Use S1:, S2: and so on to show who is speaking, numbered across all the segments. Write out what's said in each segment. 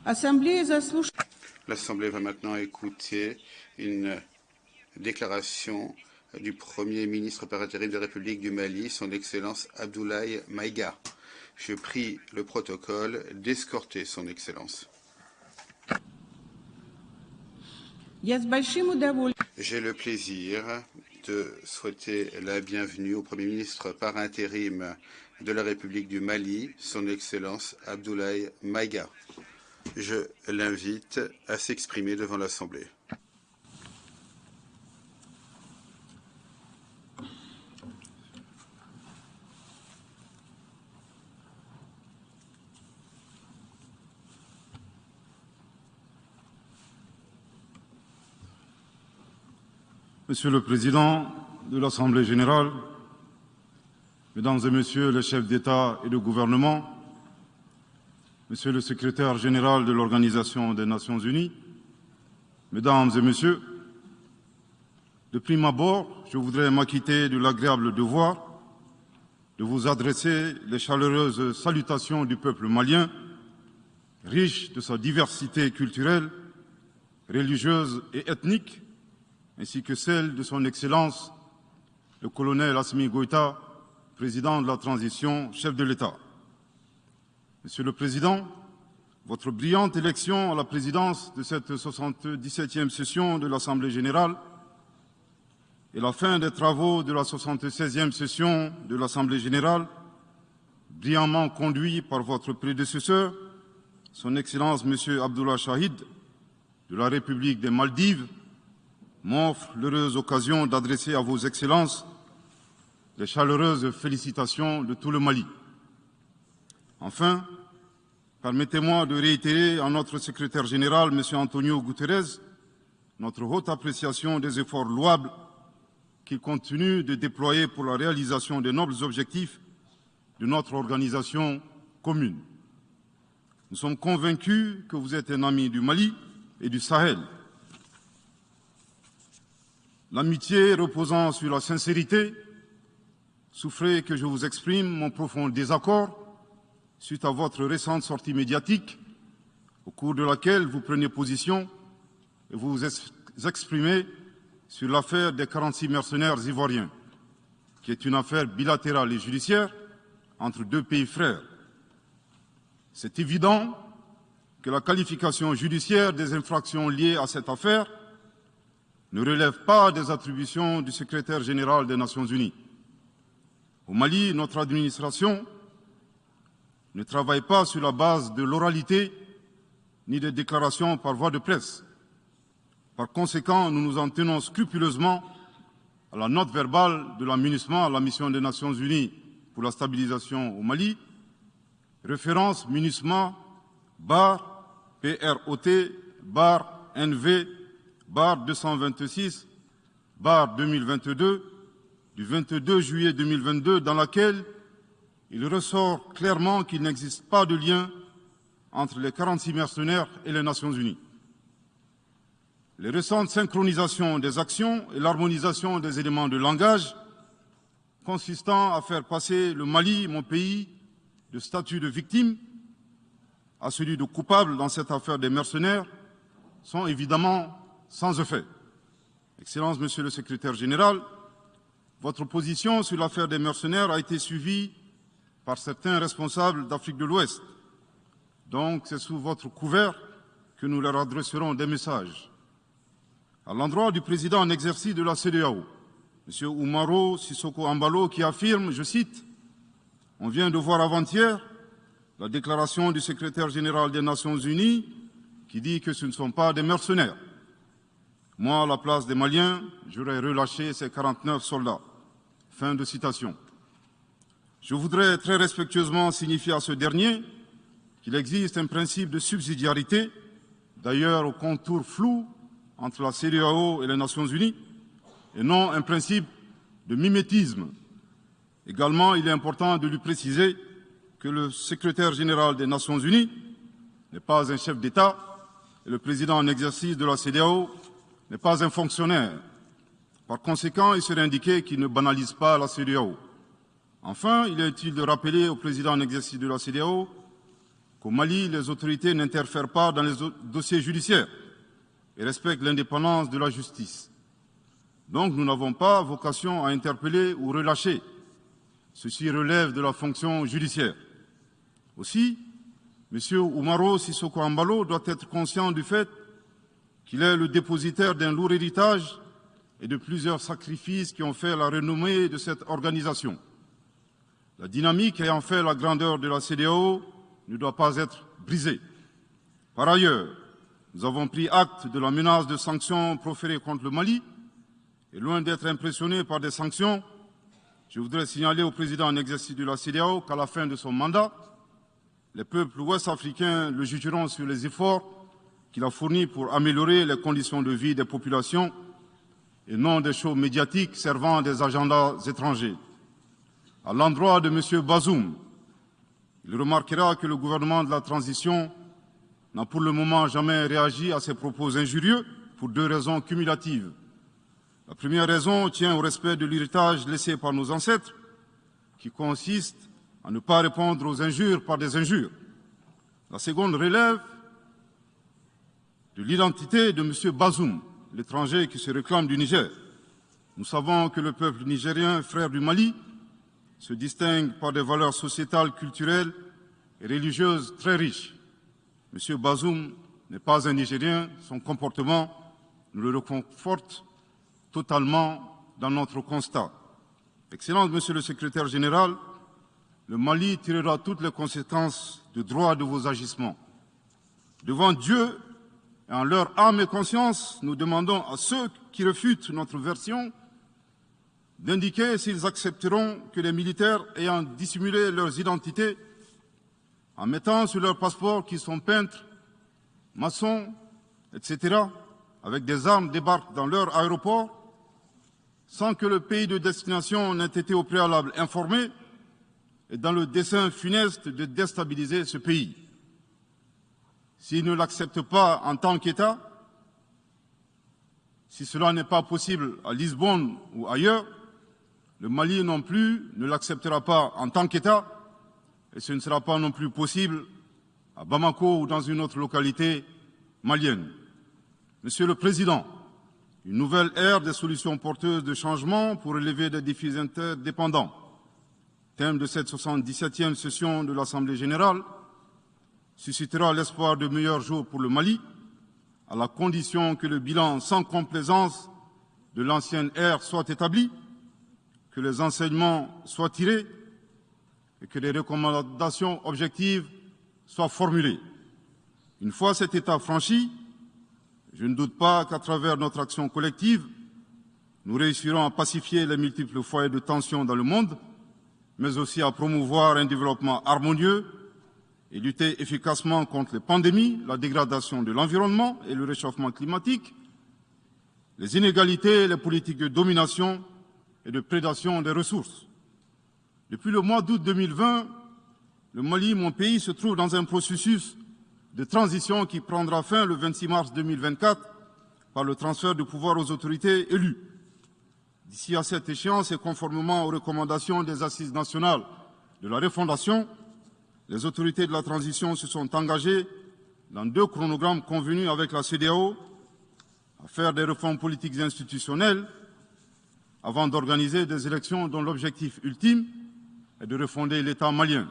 S1: L'Assemblée va maintenant écouter une déclaration du Premier ministre par intérim de la République du Mali, son Excellence Abdoulaye Maïga. Je prie le protocole d'escorter son Excellence. J'ai le plaisir de souhaiter la bienvenue au Premier ministre par intérim de la République du Mali, son Excellence Abdoulaye Maïga. Je l'invite à s'exprimer devant l'Assemblée.
S2: Monsieur le Président de l'Assemblée générale, Mesdames et Messieurs les chefs d'État et de gouvernement, Monsieur le Secrétaire général de l'Organisation des Nations unies, Mesdames et Messieurs, de prime abord, je voudrais m'acquitter de l'agréable devoir de vous adresser les chaleureuses salutations du peuple malien, riche de sa diversité culturelle, religieuse et ethnique, ainsi que celle de son Excellence, le colonel Assimi Goïta, président de la transition, chef de l'État. Monsieur le Président, votre brillante élection à la présidence de cette 77e session de l'Assemblée générale et la fin des travaux de la 76e session de l'Assemblée générale, brillamment conduit par votre prédécesseur, son Excellence M. Abdullah Shahid, de la République des Maldives, m'offre l'heureuse occasion d'adresser à vos excellences les chaleureuses félicitations de tout le Mali. Enfin, permettez-moi de réitérer à notre secrétaire général, M. Antonio Guterres, notre haute appréciation des efforts louables qu'il continue de déployer pour la réalisation des nobles objectifs de notre organisation commune. Nous sommes convaincus que vous êtes un ami du Mali et du Sahel. L'amitié reposant sur la sincérité, souffrez que je vous exprime mon profond désaccord suite à votre récente sortie médiatique, au cours de laquelle vous prenez position et vous exprimez sur l'affaire des 46 mercenaires ivoiriens, qui est une affaire bilatérale et judiciaire entre deux pays frères. C'est évident que la qualification judiciaire des infractions liées à cette affaire ne relève pas des attributions du secrétaire général des Nations unies. Au Mali, notre administration ne travaille pas sur la base de l'oralité ni des déclarations par voie de presse. Par conséquent, nous nous en tenons scrupuleusement à la note verbale de la MINUSMA, la mission des Nations unies pour la stabilisation au Mali, référence MINUSMA PROT/NV 226/2022 du 22 juillet 2022, dans laquelle il ressort clairement qu'il n'existe pas de lien entre les 46 mercenaires et les Nations unies. Les récentes synchronisations des actions et l'harmonisation des éléments de langage consistant à faire passer le Mali, mon pays, de statut de victime à celui de coupable dans cette affaire des mercenaires sont évidemment sans effet. Excellence, Monsieur le Secrétaire général, votre position sur l'affaire des mercenaires a été suivie par certains responsables d'Afrique de l'Ouest. Donc, c'est sous votre couvert que nous leur adresserons des messages. À l'endroit du président en exercice de la CEDEAO, M. Oumaro Sissoko Ambalo, qui affirme, je cite, « On vient de voir avant-hier la déclaration du secrétaire général des Nations unies qui dit que ce ne sont pas des mercenaires. Moi, à la place des Maliens, j'aurais relâché ces 49 soldats. » Fin de citation. Je voudrais très respectueusement signifier à ce dernier qu'il existe un principe de subsidiarité, d'ailleurs au contour flou entre la CEDEAO et les Nations unies, et non un principe de mimétisme. Également, il est important de lui préciser que le secrétaire général des Nations unies n'est pas un chef d'État et le président en exercice de la CEDEAO n'est pas un fonctionnaire. Par conséquent, il serait indiqué qu'il ne banalise pas la CEDEAO. Enfin, il est utile de rappeler au président en exercice de la CEDEAO qu'au Mali, les autorités n'interfèrent pas dans les dossiers judiciaires et respectent l'indépendance de la justice. Donc nous n'avons pas vocation à interpeller ou relâcher. Ceci relève de la fonction judiciaire. Aussi, M. Oumaro Sissoko Embalo doit être conscient du fait qu'il est le dépositaire d'un lourd héritage et de plusieurs sacrifices qui ont fait la renommée de cette organisation. La dynamique ayant fait la grandeur de la CEDEAO ne doit pas être brisée. Par ailleurs, nous avons pris acte de la menace de sanctions proférées contre le Mali et loin d'être impressionnés par des sanctions, je voudrais signaler au président en exercice de la CEDEAO qu'à la fin de son mandat, les peuples ouest-africains le jugeront sur les efforts qu'il a fournis pour améliorer les conditions de vie des populations et non des shows médiatiques servant des agendas étrangers. À l'endroit de M. Bazoum, il remarquera que le gouvernement de la transition n'a pour le moment jamais réagi à ces propos injurieux pour deux raisons cumulatives. La première raison tient au respect de l'héritage laissé par nos ancêtres, qui consiste à ne pas répondre aux injures par des injures. La seconde relève de l'identité de M. Bazoum, l'étranger qui se réclame du Niger. Nous savons que le peuple nigérien, frère du Mali, se distingue par des valeurs sociétales, culturelles et religieuses très riches. M. Bazoum n'est pas un Nigérien, son comportement nous le reconforte totalement dans notre constat. Excellence, Monsieur le Secrétaire général, le Mali tirera toutes les conséquences de droit de vos agissements. Devant Dieu et en leur âme et conscience, nous demandons à ceux qui refutent notre version d'indiquer s'ils accepteront que les militaires ayant dissimulé leurs identités en mettant sur leur passeport qu'ils sont peintres, maçons, etc., avec des armes débarquent dans leur aéroport sans que le pays de destination n'ait été au préalable informé et dans le dessein funeste de déstabiliser ce pays. S'ils ne l'acceptent pas en tant qu'État, si cela n'est pas possible à Lisbonne ou ailleurs, le Mali non plus ne l'acceptera pas en tant qu'État et ce ne sera pas non plus possible à Bamako ou dans une autre localité malienne. Monsieur le Président, une nouvelle ère des solutions porteuses de changement pour relever des défis interdépendants. Thème de cette 77e session de l'Assemblée générale, suscitera l'espoir de meilleurs jours pour le Mali, à la condition que le bilan sans complaisance de l'ancienne ère soit établi, que les enseignements soient tirés et que les recommandations objectives soient formulées. Une fois cet état franchi, je ne doute pas qu'à travers notre action collective, nous réussirons à pacifier les multiples foyers de tension dans le monde, mais aussi à promouvoir un développement harmonieux et lutter efficacement contre les pandémies, la dégradation de l'environnement et le réchauffement climatique, les inégalités et les politiques de domination et de prédation des ressources. Depuis le mois d'août 2020, le Mali, mon pays, se trouve dans un processus de transition qui prendra fin le 26 mars 2024 par le transfert de pouvoir aux autorités élues. D'ici à cette échéance et conformément aux recommandations des Assises nationales de la refondation, les autorités de la transition se sont engagées dans deux chronogrammes convenus avec la CEDEAO à faire des réformes politiques et institutionnelles avant d'organiser des élections dont l'objectif ultime est de refonder l'État malien,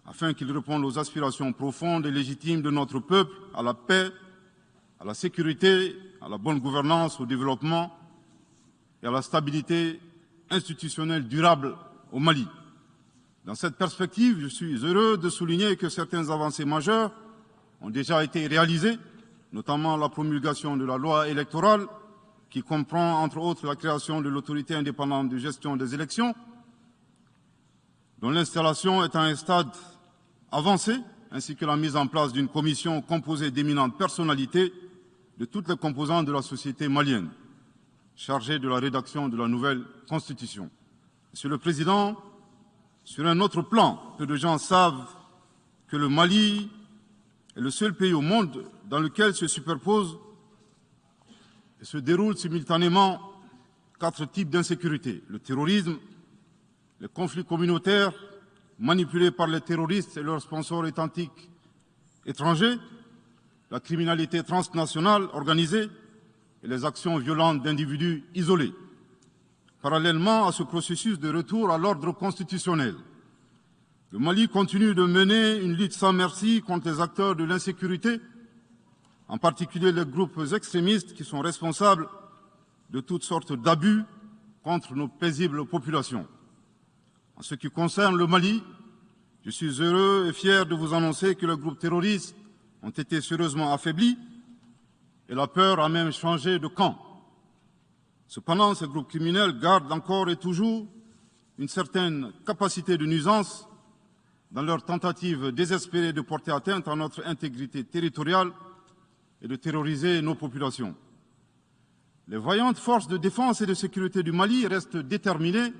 S2: afin qu'il réponde aux aspirations profondes et légitimes de notre peuple à la paix, à la sécurité, à la bonne gouvernance, au développement et à la stabilité institutionnelle durable au Mali. Dans cette perspective, je suis heureux de souligner que certaines avancées majeures ont déjà été réalisées, notamment la promulgation de la loi électorale, qui comprend entre autres la création de l'autorité indépendante de gestion des élections, dont l'installation est à un stade avancé, ainsi que la mise en place d'une commission composée d'éminentes personnalités de toutes les composantes de la société malienne, chargée de la rédaction de la nouvelle Constitution. Monsieur le Président, sur un autre plan, peu de gens savent que le Mali est le seul pays au monde dans lequel se superposent et se déroulent simultanément 4 types d'insécurité: le terrorisme, les conflits communautaires manipulés par les terroristes et leurs sponsors étatiques étrangers, la criminalité transnationale organisée et les actions violentes d'individus isolés. Parallèlement à ce processus de retour à l'ordre constitutionnel, le Mali continue de mener une lutte sans merci contre les acteurs de l'insécurité, en particulier les groupes extrémistes qui sont responsables de toutes sortes d'abus contre nos paisibles populations. En ce qui concerne le Mali, je suis heureux et fier de vous annoncer que les groupes terroristes ont été sérieusement affaiblis et la peur a même changé de camp. Cependant, ces groupes criminels gardent encore et toujours une certaine capacité de nuisance dans leur tentative désespérée de porter atteinte à notre intégrité territoriale et de terroriser nos populations. Les vaillantes forces de défense et de sécurité du Mali restent déterminées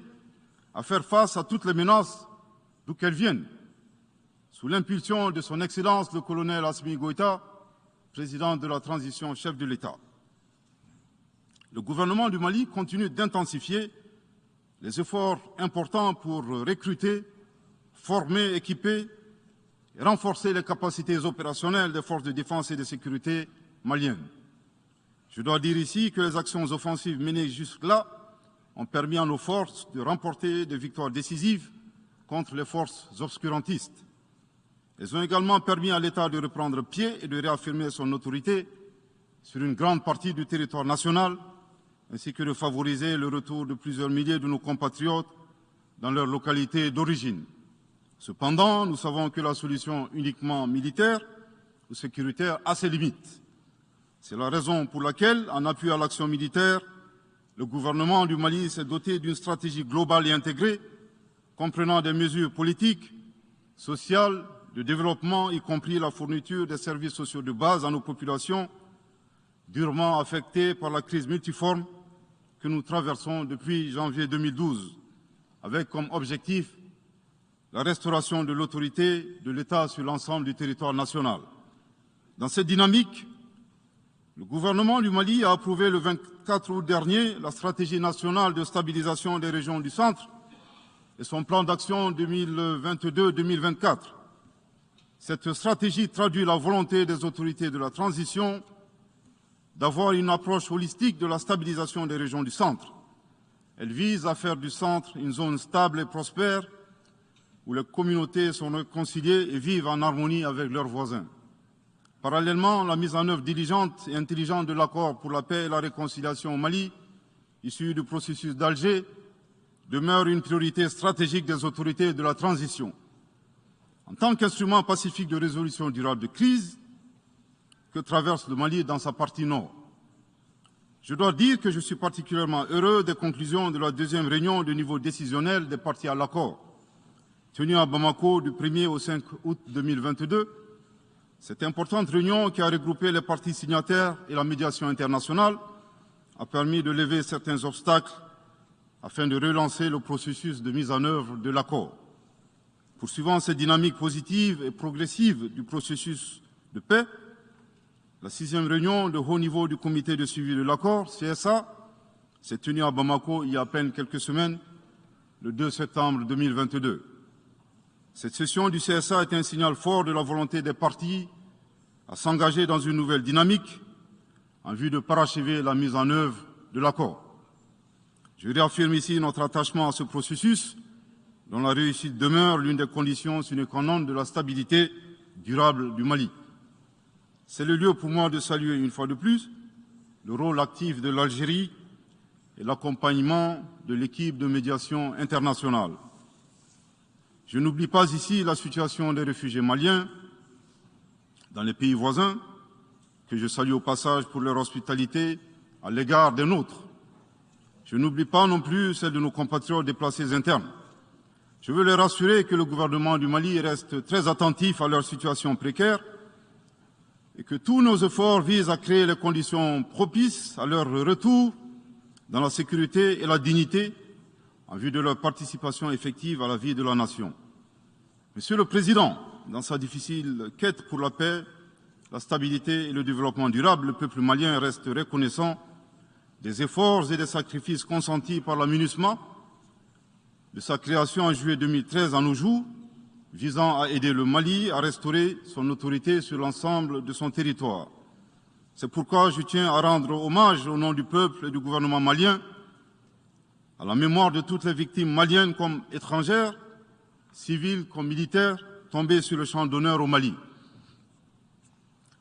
S2: à faire face à toutes les menaces d'où qu'elles viennent, sous l'impulsion de son Excellence le colonel Assimi Goïta, président de la transition, chef de l'État. Le gouvernement du Mali continue d'intensifier les efforts importants pour recruter, former, équiper et renforcer les capacités opérationnelles des forces de défense et de sécurité maliennes. Je dois dire ici que les actions offensives menées jusque-là ont permis à nos forces de remporter des victoires décisives contre les forces obscurantistes. Elles ont également permis à l'État de reprendre pied et de réaffirmer son autorité sur une grande partie du territoire national, ainsi que de favoriser le retour de plusieurs milliers de nos compatriotes dans leur localité d'origine. Cependant, nous savons que la solution uniquement militaire ou sécuritaire a ses limites. C'est la raison pour laquelle, en appui à l'action militaire, le gouvernement du Mali s'est doté d'une stratégie globale et intégrée, comprenant des mesures politiques, sociales, de développement, y compris la fourniture des services sociaux de base à nos populations, durement affectées par la crise multiforme que nous traversons depuis janvier 2012, avec comme objectif la restauration de l'autorité de l'État sur l'ensemble du territoire national. Dans cette dynamique, le gouvernement du Mali a approuvé le 24 août dernier la stratégie nationale de stabilisation des régions du centre et son plan d'action 2022-2024. Cette stratégie traduit la volonté des autorités de la transition d'avoir une approche holistique de la stabilisation des régions du centre. Elle vise à faire du centre une zone stable et prospère où les communautés sont réconciliées et vivent en harmonie avec leurs voisins. Parallèlement, la mise en œuvre diligente et intelligente de l'accord pour la paix et la réconciliation au Mali, issu du processus d'Alger, demeure une priorité stratégique des autorités de la transition. En tant qu'instrument pacifique de résolution durable de crise que traverse le Mali dans sa partie nord, je dois dire que je suis particulièrement heureux des conclusions de la deuxième réunion de niveau décisionnel des parties à l'accord, tenue à Bamako du 1er au 5 août 2022. Cette importante réunion, qui a regroupé les parties signataires et la médiation internationale, a permis de lever certains obstacles afin de relancer le processus de mise en œuvre de l'accord. Poursuivant cette dynamique positive et progressive du processus de paix, la 6e réunion de haut niveau du comité de suivi de l'accord, CSA, s'est tenue à Bamako il y a à peine quelques semaines, le 2 septembre 2022. Cette session du CSA est un signal fort de la volonté des parties à s'engager dans une nouvelle dynamique en vue de parachever la mise en œuvre de l'accord. Je réaffirme ici notre attachement à ce processus, dont la réussite demeure l'une des conditions sine qua non de la stabilité durable du Mali. C'est le lieu pour moi de saluer une fois de plus le rôle actif de l'Algérie et l'accompagnement de l'équipe de médiation internationale. Je n'oublie pas ici la situation des réfugiés maliens dans les pays voisins, que je salue au passage pour leur hospitalité à l'égard des nôtres. Je n'oublie pas non plus celle de nos compatriotes déplacés internes. Je veux les rassurer que le gouvernement du Mali reste très attentif à leur situation précaire et que tous nos efforts visent à créer les conditions propices à leur retour dans la sécurité et la dignité en vue de leur participation effective à la vie de la nation. Monsieur le Président, dans sa difficile quête pour la paix, la stabilité et le développement durable, le peuple malien reste reconnaissant des efforts et des sacrifices consentis par la MINUSMA, de sa création en juillet 2013 à nos jours, visant à aider le Mali à restaurer son autorité sur l'ensemble de son territoire. C'est pourquoi je tiens à rendre hommage au nom du peuple et du gouvernement malien à la mémoire de toutes les victimes maliennes comme étrangères, civiles comme militaires, tombées sur le champ d'honneur au Mali.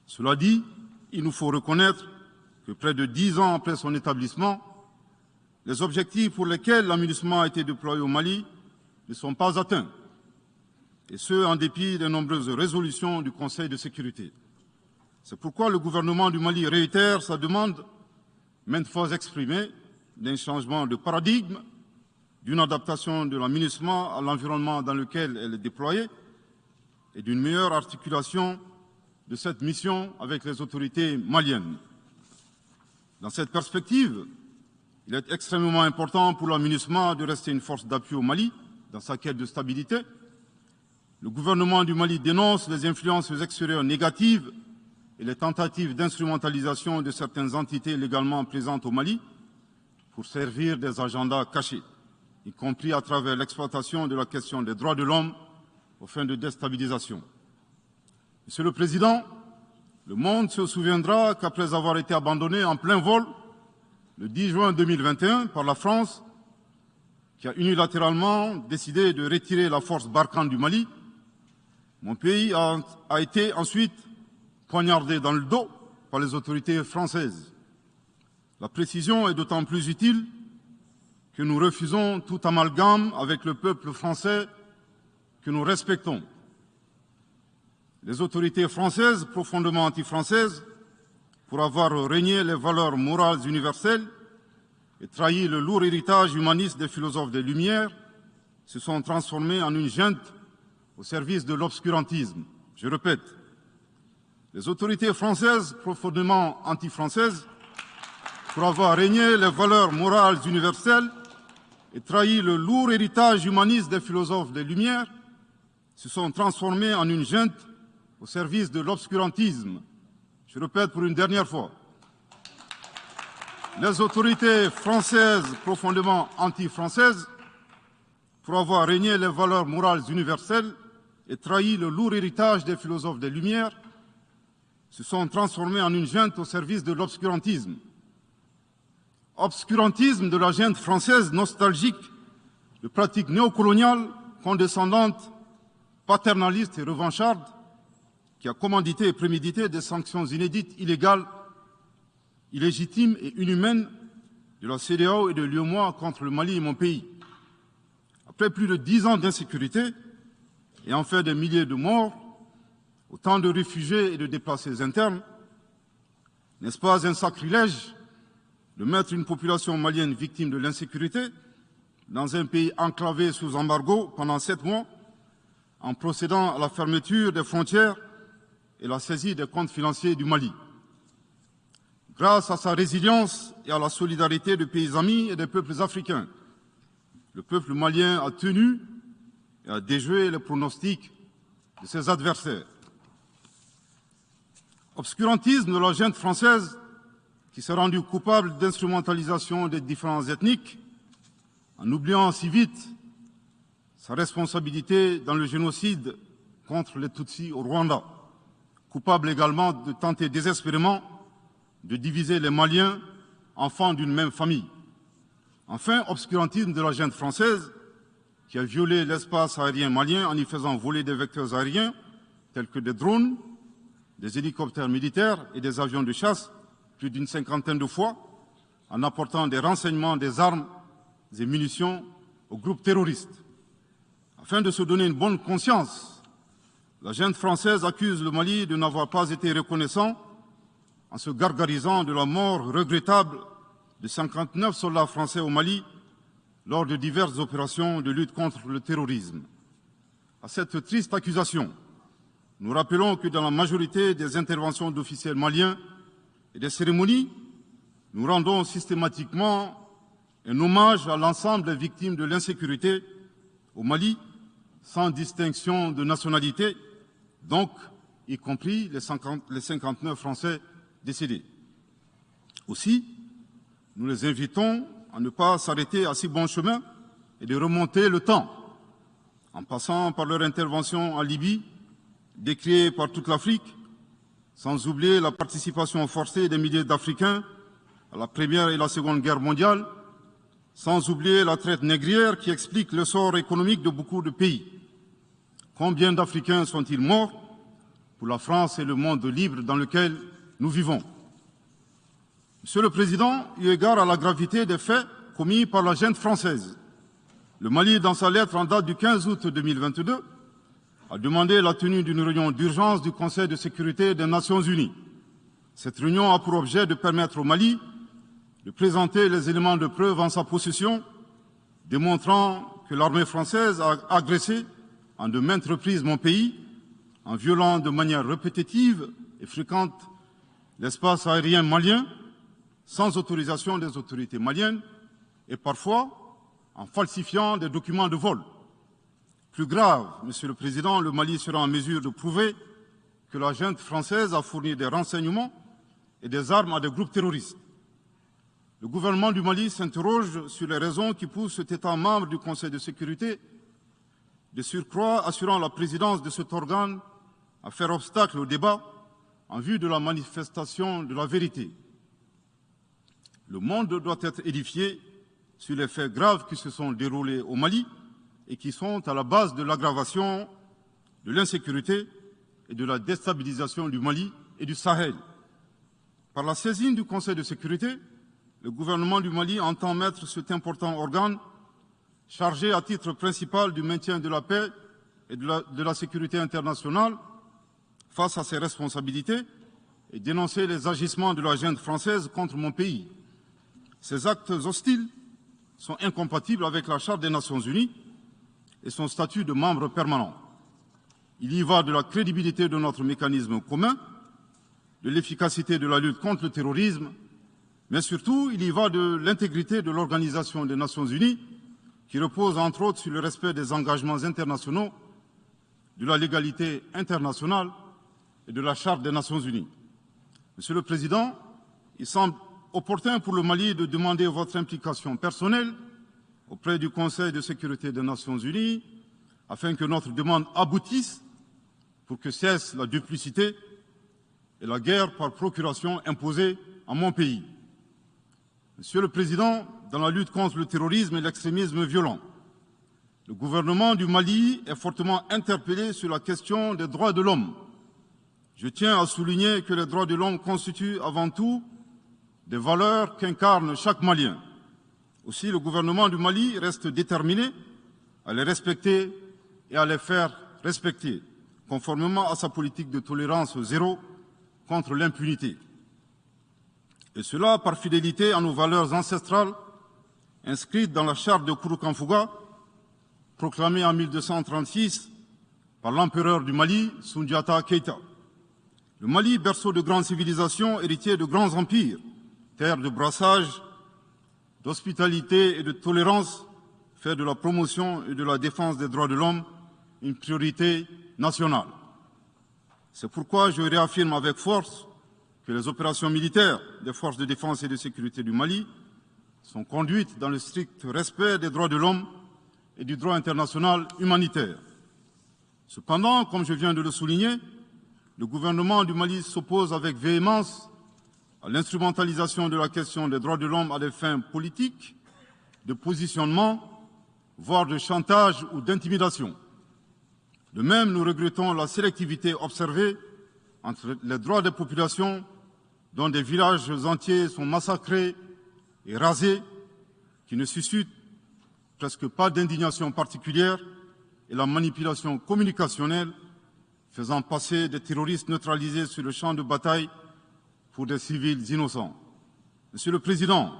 S2: Cela dit, il nous faut reconnaître que près de 10 ans après son établissement, les objectifs pour lesquels l'aménagement a été déployé au Mali ne sont pas atteints, et ce, en dépit des nombreuses résolutions du Conseil de sécurité. C'est pourquoi le gouvernement du Mali réitère sa demande, maintes fois exprimée, d'un changement de paradigme, d'une adaptation de l'aménagement à l'environnement dans lequel elle est déployée et d'une meilleure articulation de cette mission avec les autorités maliennes. Dans cette perspective, il est extrêmement important pour l'aménagement de rester une force d'appui au Mali dans sa quête de stabilité. Le gouvernement du Mali dénonce les influences extérieures négatives et les tentatives d'instrumentalisation de certaines entités légalement présentes au Mali pour servir des agendas cachés, y compris à travers l'exploitation de la question des droits de l'homme aux fins de déstabilisation. Monsieur le Président, le monde se souviendra qu'après avoir été abandonné en plein vol le 10 juin 2021 par la France, qui a unilatéralement décidé de retirer la force Barkhane du Mali, mon pays a été ensuite poignardé dans le dos par les autorités françaises. La précision est d'autant plus utile que nous refusons tout amalgame avec le peuple français que nous respectons. Les autorités françaises, profondément anti-françaises, pour avoir régné les valeurs morales universelles et trahi le lourd héritage humaniste des philosophes des Lumières, se sont transformées en une junte au service de l'obscurantisme. Je répète, les autorités françaises, profondément anti-françaises, pour avoir régné les valeurs morales universelles et trahi le lourd héritage humaniste des philosophes des Lumières, se sont transformées en une junte au service de l'obscurantisme. Je répète pour une dernière fois. Les autorités françaises, profondément anti-françaises, pour avoir régné les valeurs morales universelles et trahi le lourd héritage des philosophes des Lumières, se sont transformés en une junte au service de l'obscurantisme. Obscurantisme de la junte française nostalgique, de pratiques néocoloniales, condescendantes, paternalistes et revanchardes, qui a commandité et prémédité des sanctions inédites, illégales, illégitimes et inhumaines de la CEDEAO et de l'UEMOA contre le Mali et mon pays. Après plus de 10 ans d'insécurité et en fait des milliers de morts, autant de réfugiés et de déplacés internes, n'est-ce pas un sacrilège de mettre une population malienne victime de l'insécurité dans un pays enclavé sous embargo pendant 7 mois, en procédant à la fermeture des frontières et la saisie des comptes financiers du Mali. Grâce à sa résilience et à la solidarité de pays amis et des peuples africains, le peuple malien a tenu et a déjoué les pronostics de ses adversaires. Obscurantisme de la junte française qui s'est rendue coupable d'instrumentalisation des différences ethniques, en oubliant si vite sa responsabilité dans le génocide contre les Tutsis au Rwanda, coupable également de tenter désespérément de diviser les Maliens, enfants d'une même famille. Enfin, obscurantisme de la junte française qui a violé l'espace aérien malien en y faisant voler des vecteurs aériens tels que des drones, des hélicoptères militaires et des avions de chasse plus d'une 50aine de fois, en apportant des renseignements, des armes et munitions aux groupes terroristes. Afin de se donner une bonne conscience, la junte française accuse le Mali de n'avoir pas été reconnaissant en se gargarisant de la mort regrettable de 59 soldats français au Mali lors de diverses opérations de lutte contre le terrorisme. À cette triste accusation, nous rappelons que dans la majorité des interventions d'officiels maliens et des cérémonies, nous rendons systématiquement un hommage à l'ensemble des victimes de l'insécurité au Mali, sans distinction de nationalité, donc y compris les 59 Français décédés. Aussi, nous les invitons à ne pas s'arrêter à si bon chemin et de remonter le temps. en passant par leur intervention en Libye, décriée par toute l'Afrique, sans oublier la participation forcée des milliers d'Africains à la Première et la Seconde Guerre mondiale, sans oublier la traite négrière qui explique le sort économique de beaucoup de pays. Combien d'Africains sont-ils morts pour la France et le monde libre dans lequel nous vivons? Monsieur le Président, eu égard à la gravité des faits commis par la junte française, le Mali, dans sa lettre en date du 15 août 2022, a demandé la tenue d'une réunion d'urgence du Conseil de sécurité des Nations Unies. Cette réunion a pour objet de permettre au Mali de présenter les éléments de preuve en sa possession, démontrant que l'armée française a agressé en de maintes reprises mon pays, en violant de manière répétitive et fréquente l'espace aérien malien, sans autorisation des autorités maliennes, et parfois en falsifiant des documents de vol. Plus grave, Monsieur le Président, le Mali sera en mesure de prouver que la junte française a fourni des renseignements et des armes à des groupes terroristes. Le gouvernement du Mali s'interroge sur les raisons qui poussent cet État membre du Conseil de sécurité, de surcroît assurant la présidence de cet organe, à faire obstacle au débat en vue de la manifestation de la vérité. Le monde doit être édifié sur les faits graves qui se sont déroulés au Mali et qui sont à la base de l'aggravation de l'insécurité et de la déstabilisation du Mali et du Sahel. Par la saisine du Conseil de sécurité, le gouvernement du Mali entend mettre cet important organe chargé à titre principal du maintien de la paix et de la sécurité internationale face à ses responsabilités et dénoncer les agissements de la junte française contre mon pays. Ces actes hostiles sont incompatibles avec la Charte des Nations Unies et son statut de membre permanent. Il y va de la crédibilité de notre mécanisme commun, de l'efficacité de la lutte contre le terrorisme, mais surtout, il y va de l'intégrité de l'Organisation des Nations Unies, qui repose entre autres sur le respect des engagements internationaux, de la légalité internationale et de la Charte des Nations Unies. Monsieur le Président, il semble opportun pour le Mali de demander votre implication personnelle auprès du Conseil de sécurité des Nations Unies afin que notre demande aboutisse pour que cesse la duplicité et la guerre par procuration imposée à mon pays. Monsieur le Président, dans la lutte contre le terrorisme et l'extrémisme violent, le gouvernement du Mali est fortement interpellé sur la question des droits de l'homme. Je tiens à souligner que les droits de l'homme constituent avant tout des valeurs qu'incarne chaque Malien. Aussi, le gouvernement du Mali reste déterminé à les respecter et à les faire respecter, conformément à sa politique de tolérance zéro contre l'impunité. Et cela par fidélité à nos valeurs ancestrales inscrites dans la charte de Kouroukanfouga, proclamée en 1236 par l'empereur du Mali, Soundiata Keïta. Le Mali, berceau de grandes civilisations, héritier de grands empires, terre de brassage, d'hospitalité et de tolérance, fait de la promotion et de la défense des droits de l'homme une priorité nationale. C'est pourquoi je réaffirme avec force que les opérations militaires des forces de défense et de sécurité du Mali sont conduites dans le strict respect des droits de l'homme et du droit international humanitaire. Cependant, comme je viens de le souligner, le gouvernement du Mali s'oppose avec véhémence à l'instrumentalisation de la question des droits de l'homme à des fins politiques, de positionnement, voire de chantage ou d'intimidation. De même, nous regrettons la sélectivité observée entre les droits des populations dont des villages entiers sont massacrés et rasés, qui ne suscitent presque pas d'indignation particulière, et la manipulation communicationnelle faisant passer des terroristes neutralisés sur le champ de bataille pour des civils innocents. Monsieur le Président,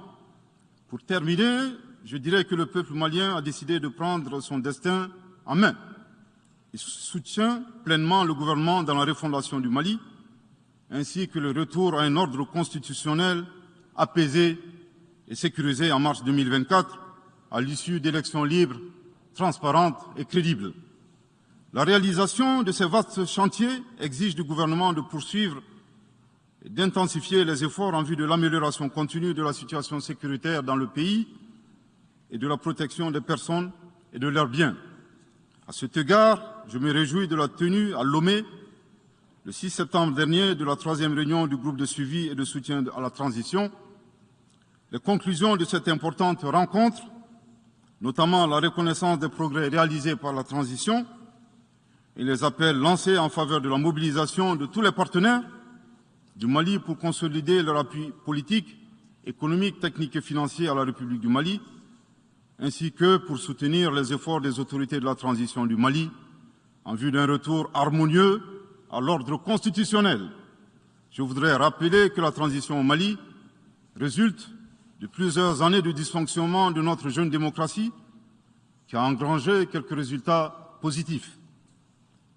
S2: pour terminer, je dirais que le peuple malien a décidé de prendre son destin en main. Il soutient pleinement le gouvernement dans la refondation du Mali, ainsi que le retour à un ordre constitutionnel apaisé et sécurisé en mars 2024, à l'issue d'élections libres, transparentes et crédibles. La réalisation de ces vastes chantiers exige du gouvernement de poursuivre et d'intensifier les efforts en vue de l'amélioration continue de la situation sécuritaire dans le pays et de la protection des personnes et de leurs biens. À cet égard, je me réjouis de la tenue à Lomé, le 6 septembre dernier, de la 3e réunion du groupe de suivi et de soutien à la transition. Les conclusions de cette importante rencontre, notamment la reconnaissance des progrès réalisés par la transition et les appels lancés en faveur de la mobilisation de tous les partenaires du Mali pour consolider leur appui politique, économique, technique et financier à la République du Mali, ainsi que pour soutenir les efforts des autorités de la transition du Mali en vue d'un retour harmonieux à l'ordre constitutionnel. Je voudrais rappeler que la transition au Mali résulte de plusieurs années de dysfonctionnement de notre jeune démocratie qui a engrangé quelques résultats positifs.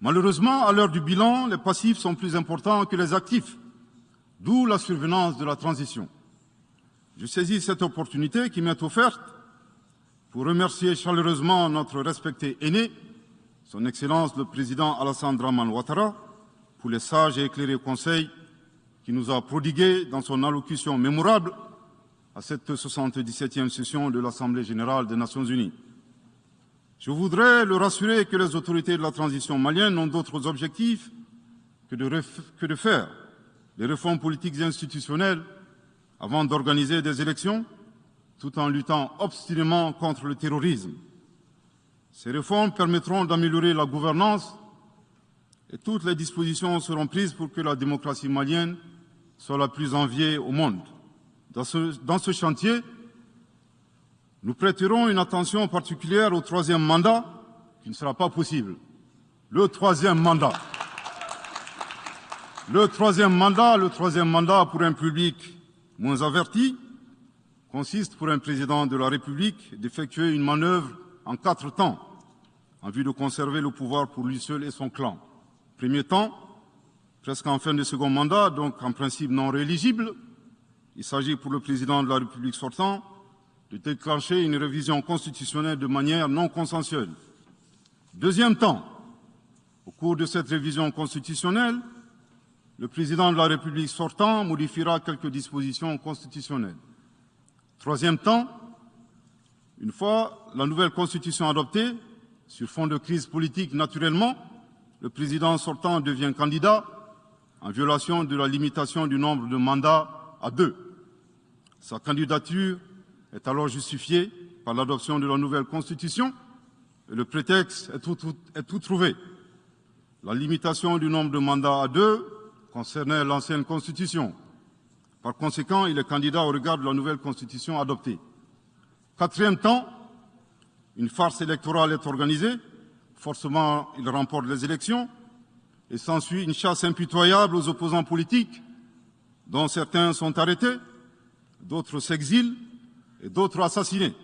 S2: Malheureusement, à l'heure du bilan, les passifs sont plus importants que les actifs, d'où la survenance de la transition. Je saisis cette opportunité qui m'est offerte pour remercier chaleureusement notre respecté aîné, son Excellence le Président Alassane Dramane Ouattara, pour les sages et éclairés conseils qu'il nous a prodigués dans son allocution mémorable à cette 77e session de l'Assemblée générale des Nations unies. Je voudrais le rassurer que les autorités de la transition malienne n'ont d'autres objectifs que de faire des réformes politiques et institutionnelles avant d'organiser des élections, tout en luttant obstinément contre le terrorisme. Ces réformes permettront d'améliorer la gouvernance et toutes les dispositions seront prises pour que la démocratie malienne soit la plus enviée au monde. Dans ce chantier, nous prêterons une attention particulière au 3e mandat, qui ne sera pas possible. Le troisième mandat pour un public moins averti consiste pour un président de la République d'effectuer une manœuvre en 4 temps, en vue de conserver le pouvoir pour lui seul et son clan. Premier temps, presque en fin de second mandat, donc en principe non rééligible, il s'agit pour le président de la République sortant de déclencher une révision constitutionnelle de manière non consensuelle. Deuxième temps, au cours de cette révision constitutionnelle, le président de la République sortant modifiera quelques dispositions constitutionnelles. Troisième temps, une fois la nouvelle constitution adoptée, sur fond de crise politique naturellement, le président sortant devient candidat en violation de la limitation du nombre de mandats à 2. Sa candidature est alors justifiée par l'adoption de la nouvelle constitution et le prétexte est tout trouvé. La limitation du nombre de mandats à 2 concernait l'ancienne constitution. Par conséquent, il est candidat au regard de la nouvelle constitution adoptée. Quatrième temps, une farce électorale est organisée. Forcément, il remporte les élections et s'ensuit une chasse impitoyable aux opposants politiques, dont certains sont arrêtés, d'autres s'exilent et d'autres assassinés.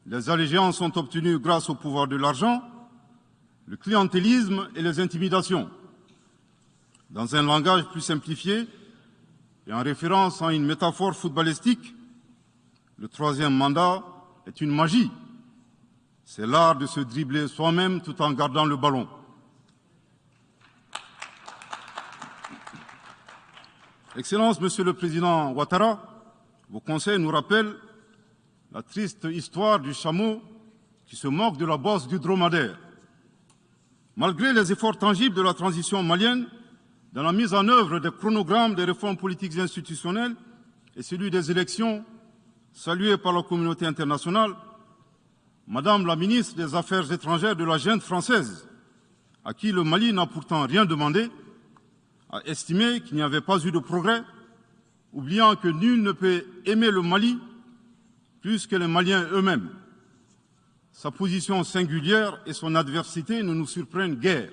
S2: Les allégeances sont obtenues grâce au pouvoir de l'argent, le clientélisme et les intimidations. Dans un langage plus simplifié et en référence à une métaphore footballistique, le troisième mandat est une magie. C'est l'art de se dribbler soi-même tout en gardant le ballon. Excellence, Monsieur le Président Ouattara, vos conseils nous rappellent la triste histoire du chameau qui se moque de la bosse du dromadaire. Malgré les efforts tangibles de la transition malienne, dans la mise en œuvre des chronogrammes des réformes politiques et institutionnelles et celui des élections, salués par la communauté internationale, Madame la ministre des Affaires étrangères de la junte française, à qui le Mali n'a pourtant rien demandé, a estimé qu'il n'y avait pas eu de progrès, oubliant que nul ne peut aimer le Mali plus que les Maliens eux-mêmes. Sa position singulière et son adversité ne nous surprennent guère.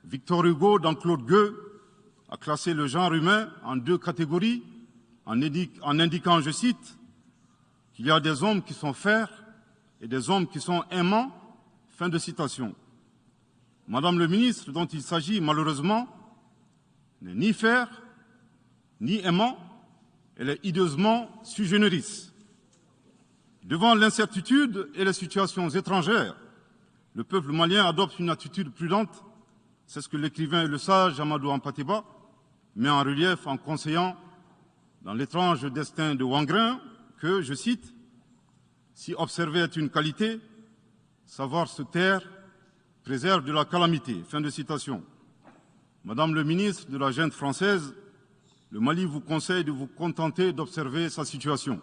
S2: Victor Hugo, dans Claude Gueux, a classé le genre humain en 2 catégories, en indiquant, je cite, qu'il y a des hommes qui sont fers et des hommes qui sont aimants. Fin de citation. Madame le ministre, dont il s'agit malheureusement, n'est ni fer, ni aimant, elle est hideusement sui generis. Devant l'incertitude et les situations étrangères, le peuple malien adopte une attitude prudente. C'est ce que l'écrivain et le sage Amadou Hampâté-Bâ met en relief en conseillant dans l'étrange destin de Wangrin que, je cite, « Si observer est une qualité, savoir se taire préserve de la calamité. » Fin de citation. Madame le ministre de la Junte française, le Mali vous conseille de vous contenter d'observer sa situation.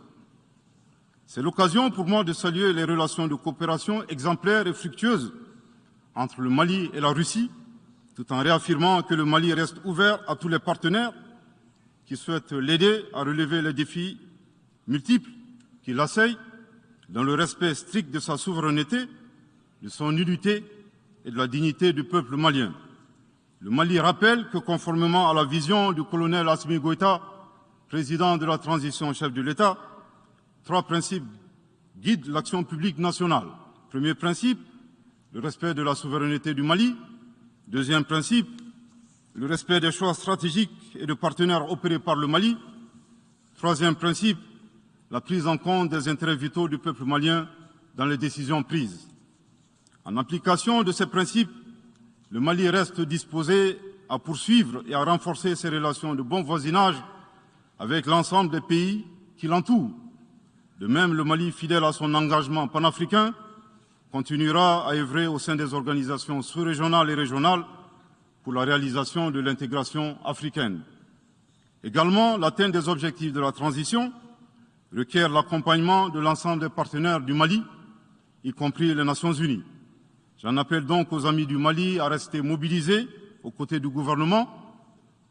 S2: C'est l'occasion pour moi de saluer les relations de coopération exemplaires et fructueuses entre le Mali et la Russie, tout en réaffirmant que le Mali reste ouvert à tous les partenaires qui souhaitent l'aider à relever les défis multiples qui l'assaillent, dans le respect strict de sa souveraineté, de son unité et de la dignité du peuple malien. Le Mali rappelle que, conformément à la vision du colonel Assimi Goïta, président de la transition chef de l'État, 3 principes guident l'action publique nationale. Premier principe, le respect de la souveraineté du Mali. Deuxième principe, le respect des choix stratégiques et de partenaires opérés par le Mali. Troisième principe, la prise en compte des intérêts vitaux du peuple malien dans les décisions prises. En application de ces principes, le Mali reste disposé à poursuivre et à renforcer ses relations de bon voisinage avec l'ensemble des pays qui l'entourent. De même, le Mali, fidèle à son engagement panafricain, continuera à œuvrer au sein des organisations sous-régionales et régionales pour la réalisation de l'intégration africaine. Également, l'atteinte des objectifs de la transition requiert l'accompagnement de l'ensemble des partenaires du Mali, y compris les Nations unies. J'en appelle donc aux amis du Mali à rester mobilisés aux côtés du gouvernement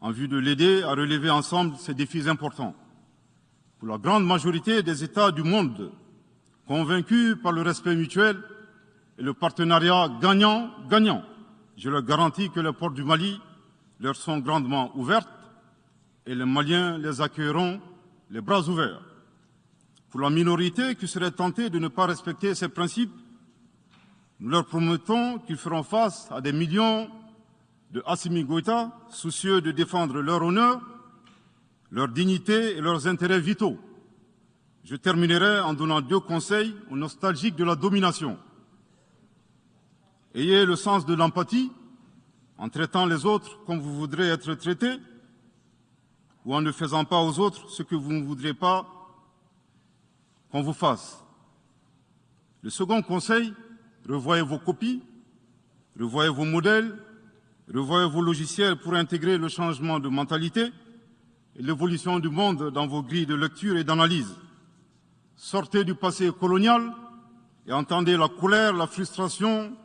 S2: en vue de l'aider à relever ensemble ces défis importants. Pour la grande majorité des États du monde, convaincus par le respect mutuel et le partenariat gagnant-gagnant, je leur garantis que les portes du Mali leur sont grandement ouvertes et les Maliens les accueilleront les bras ouverts. Pour la minorité qui serait tentée de ne pas respecter ces principes, nous leur promettons qu'ils feront face à des millions de Assimi Goïta, soucieux de défendre leur honneur, leur dignité et leurs intérêts vitaux. Je terminerai en donnant 2 conseils aux nostalgiques de la domination. Ayez le sens de l'empathie en traitant les autres comme vous voudrez être traités ou en ne faisant pas aux autres ce que vous ne voudrez pas qu'on vous fasse. Le second conseil, revoyez vos copies, revoyez vos modèles, revoyez vos logiciels pour intégrer le changement de mentalité et l'évolution du monde dans vos grilles de lecture et d'analyse. Sortez du passé colonial et entendez la colère, la frustration,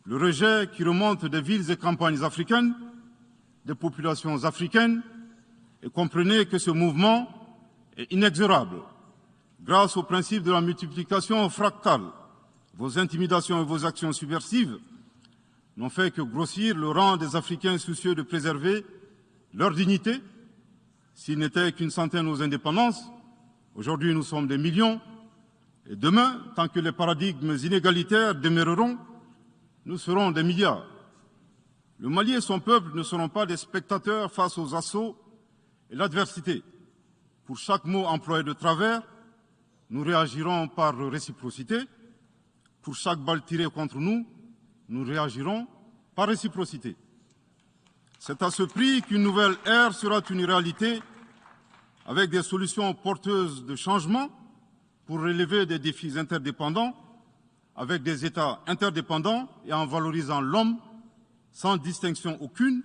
S2: le rejet qui remonte des villes et campagnes africaines, des populations africaines, et comprenez que ce mouvement est inexorable. Grâce au principe de la multiplication fractale, vos intimidations et vos actions subversives n'ont fait que grossir le rang des Africains soucieux de préserver leur dignité. S'il n'était qu'une centaine aux indépendances, aujourd'hui nous sommes des millions, et demain, tant que les paradigmes inégalitaires demeureront, nous serons des milliards. Le Mali et son peuple ne seront pas des spectateurs face aux assauts et l'adversité. Pour chaque mot employé de travers, nous réagirons par réciprocité. Pour chaque balle tirée contre nous, nous réagirons par réciprocité. C'est à ce prix qu'une nouvelle ère sera une réalité avec des solutions porteuses de changement pour relever des défis interdépendants, avec des États interdépendants et en valorisant l'homme sans distinction aucune,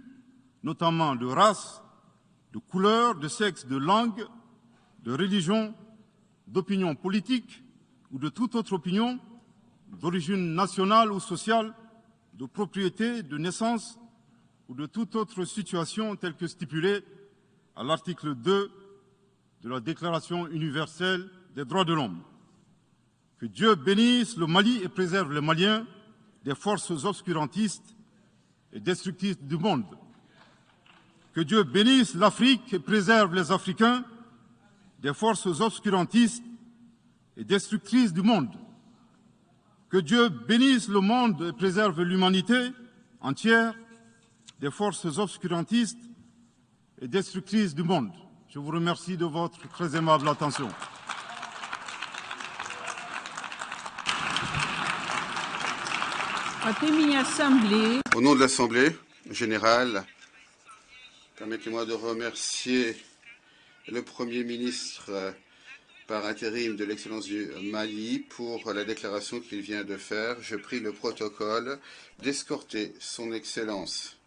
S2: notamment de race, de couleur, de sexe, de langue, de religion, d'opinion politique ou de toute autre opinion, d'origine nationale ou sociale, de propriété, de naissance ou de toute autre situation telle que stipulée à l'article 2 de la Déclaration universelle des droits de l'homme. Que Dieu bénisse le Mali et préserve les Maliens des forces obscurantistes et destructrices du monde. Que Dieu bénisse l'Afrique et préserve les Africains des forces obscurantistes et destructrices du monde. Que Dieu bénisse le monde et préserve l'humanité entière des forces obscurantistes et destructrices du monde. Je vous remercie de votre très aimable attention.
S1: Au nom de l'Assemblée générale, permettez-moi de remercier le Premier ministre par intérim de l'Excellence du Mali pour la déclaration qu'il vient de faire. Je prie le protocole d'escorter son Excellence.